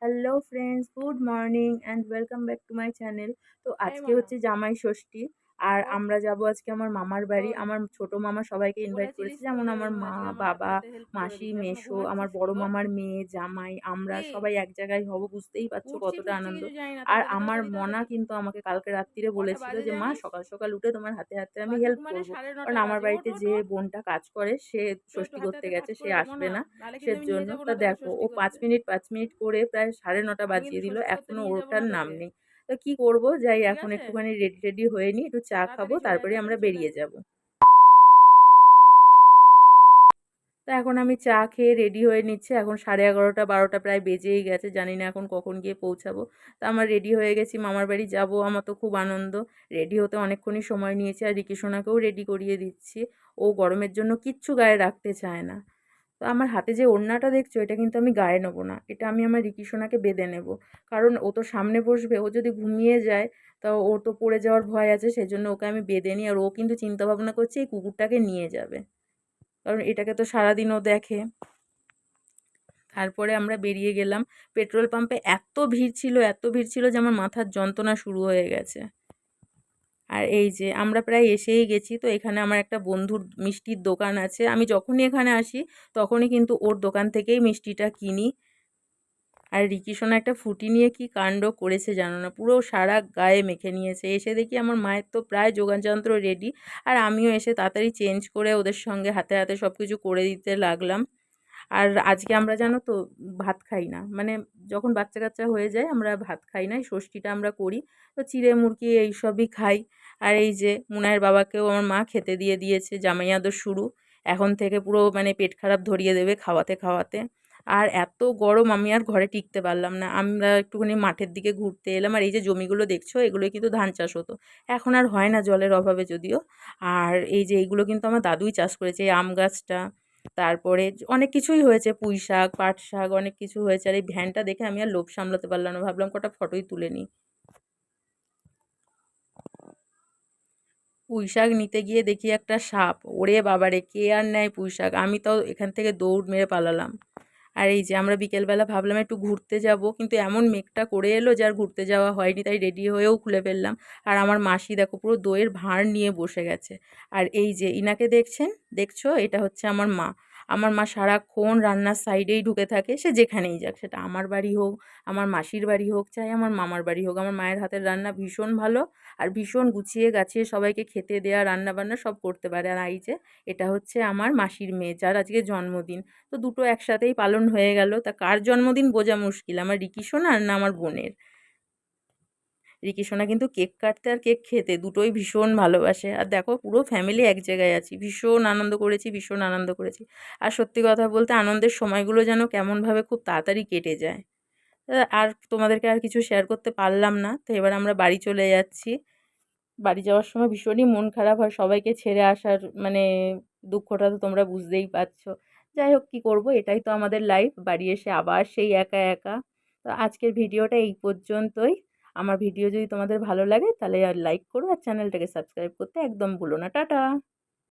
Hello friends, good morning and welcome back to my channel. তো এই আজকে মনা হচ্ছে জামাই ষষ্ঠী। আর ও আমরা যাব আজকে আমার মামার বাড়ি। ওই আমার ছোট মামা সবাইকে ইনভাইট করেছে, বলেছিলিস তো যেমন যে আমার মা, আজকে আমার হাতে বাবা, হাতে হেল্প করে মাসি, দিবি, এখনো মেসো, আমার ঘুমাচ্ছিস? বড় ওঠ, মামার মেয়ে, জামাই, আমরা কি সবাই এক জায়গায় হব, বুঝতেই পারছো উঠছি কতটা ঠুকছি আনন্দ। কিছু জানি না, আর তাড়াতাড়ি আমার তাড়াতাড়ি মনা তাড়াতাড়ি। কিন্তু আমাকে কালকে রাত্রিরে কটা বলেছিল বাজে যে মা, জানিস? সকাল সকাল উঠে তোমার হাতে হাতে আমি বাজে হেল্প মানে করব। সাড়ে কারণ নটা আমার বাজে। ওঠ বাড়িতে ওঠ যে ওঠ। বোনটা কাজ করে সে তো একটু ষষ্ঠী হাতে করতে হাতে কাজ গেছে, সে করে দে আসবে মনা, না। নাহলে কিন্তু আমি নিয়ে সেজন্য যাবো তা না তোকে দেখো, ও ষষ্ঠী পাঁচ করতে। মিনিট 5 মিনিট করে প্রায় 9:30 আমি কিন্তু বাজিয়ে দিল, ষষ্ঠী করতে এখনো নিয়ে যাবো ওটার না নাম তোকে। নেই। তো কি করব, যাই ঠিক এখন আছে, একটুখানি রেডি টেডি হয়ে নিই, একটু চা খাবো, তাড়াতাড়ি চলে আয়, তারপরে আমরা তাড়াতাড়ি চলে বেরিয়ে আয়। যাব। তো এখন আমি চা খেয়ে রেডি হয়ে নিচ্ছি। এখন 11:30 12টা প্রায় বেজেই গেছে, জানি না এখন কখন গিয়ে পৌঁছাবো। তো আমার রেডি হয়ে গেছি, মামার বাড়ি যাব। আমার তো খুব আনন্দ। রেডি হতে অনেকক্ষণই সময় নিয়েছি, আর রিকি সোনাকেও রেডি করিয়ে দিচ্ছি। ও গরমের জন্য কিচ্ছু গায়ে রাখতে চায় না। তো আমার হাতে যে ওড়নাটা দেখছো, এটা কিন্তু আমি গায়ে নেবো না, এটা আমি আমার রিকি সোনাকে বেঁধে নেব। কারণ ও তো সামনে বসবে, ও যদি ঘুমিয়ে যায় তা ওর তো পড়ে যাওয়ার ভয় আছে, সেজন্য ওকে আমি বেঁধে নিই। আর ও কিন্তু চিন্তা ভাবনা করছে এই কুকুরটাকে নিয়ে যাবে, কারণ এটাকে তো সারাদিন ও দেখে। তারপরে আমরা বেরিয়ে গেলাম। পেট্রোল পাম্পে এত ভিড় ছিল, এত ভিড় ছিল যে আমার মাথার যন্ত্রণা শুরু হয়ে গেছে। আর এই যে আমরা প্রায় এসেই গেছি। তো এখানে আমার একটা বন্ধুর মিষ্টির দোকান আছে, আমি যখনই এখানে আসি তখনই কিন্তু ওর দোকান থেকেই মিষ্টিটা কিনি। আর রিকি সোনা একটা ফুটি নিয়ে কি কাণ্ড করেছে জানো না, পুরো সারা গায়ে মেখে নিয়েছে। এসে দেখি আমার মায়ের তো প্রায় যোগাযন্ত্র রেডি, আর আমিও এসে তাড়াতাড়ি চেঞ্জ করে ওদের সঙ্গে হাতে হাতে সব কিছু করে দিতে লাগলাম। আর আজকে আমরা জানো তো ভাত খাই না, মানে যখন বাচ্চা কাচ্চা হয়ে যায় আমরা ভাত খাই না, এই ষষ্ঠীটা আমরা করি। তো চিড়ে মুরগি এইসবই খাই। আর এই যে মুনায়ের বাবাকেও আমার মা খেতে দিয়ে দিয়েছে, জামাই আদর শুরু। এখন থেকে পুরো মানে পেট খারাপ ধরিয়ে দেবে খাওয়াতে খাওয়াতে। আর এত গরম, আমি আর ঘরে টিকতে পারলাম না, আমরা একটুখানি মাঠের দিকে ঘুরতে এলাম। আর এই যে জমিগুলো দেখছো, এগুলোই কিন্তু ধান চাষ হতো, এখন আর হয় না জলের অভাবে যদিও। আর এই যে এইগুলো কিন্তু আমার দাদুই চাষ করেছে, এই আম গাছটা, তারপরে অনেক কিছুই হয়েছে, পুঁই শাক, পাট শাক, অনেক কিছু হয়েছে। আর এই ভ্যানটা দেখে আমি আর লোভ সামলাতে পারলাম না, ভাবলাম কটা ফটোই তুলে নিই। পুঁই শাক নিতে গিয়ে দেখি একটা সাপ, ওরে বাবারে কে আর নেয় পুঁই শাক, আমি তাও এখান থেকে দৌড় মেরে পালালাম। আর এই যে আমরা বিকেলবেলা ভাবলাম একটু ঘুরতে যাব, কিন্তু এমন মেঘটা করে এলো যে আর ঘুরতে যাওয়া হয়নি, তাই রেডি হয়েও খুলে ফেললাম। আর আমার মাসি দেখো পুরো দইয়ের ভাঁড় নিয়ে বসে গেছে। আর এই যে ইনাকে দেখছো, এটা হচ্ছে আমার মা। আমার মা সারাক্ষণ রান্নার সাইডেই ঢুকে থাকে, সে যেখানেই যাক, সেটা আমার বাড়ি হোক, আমার মাসির বাড়ি হোক, চাই আমার মামার বাড়ি হোক, আমার মায়ের হাতের রান্না ভীষণ ভালো। আর ভীষণ গুছিয়ে গাছিয়ে সবাইকে খেতে দেয়া, রান্না বান্না সব করতে পারে। আর এই যে এটা হচ্ছে আমার মাসির মেয়ে, যার আজকে জন্মদিন। তো দুটো একসাথেই পালন হয়ে গেল। তা কার জন্মদিন বোঝা মুশকিল, আমার রিকি সোনার না আমার বোনের। রিকি সোনা কিন্তু কেক কাটতে আর কেক খেতে দুটোই ভীষণ ভালোবাসে। আর দেখো পুরো ফ্যামিলি এক জায়গায় আছি, ভীষণ আনন্দ করেছি, ভীষণ আনন্দ করেছি। আর সত্যি কথা বলতে আনন্দের সময়গুলো যেন কেমনভাবে খুব তাড়াতাড়ি কেটে যায়। আর তোমাদেরকে আর কিছু শেয়ার করতে পারলাম না। তো এবার আমরা বাড়ি চলে যাচ্ছি। বাড়ি যাওয়ার সময় ভীষণই মন খারাপ হয়, সবাইকে ছেড়ে আসার মানে দুঃখটা তো তোমরা বুঝতেই পারছো। যাই হোক, কী করবো, এটাই তো আমাদের লাইফ, বাড়ি এসে আবার সেই একা একা। তো আজকের ভিডিওটা এই পর্যন্তই। আমার ভিডিও যদি তোমাদের ভালো লাগে তাহলে আর লাইক করো, আর চ্যানেলটাকে সাবস্ক্রাইব করতে একদম ভুলো না। টাটা।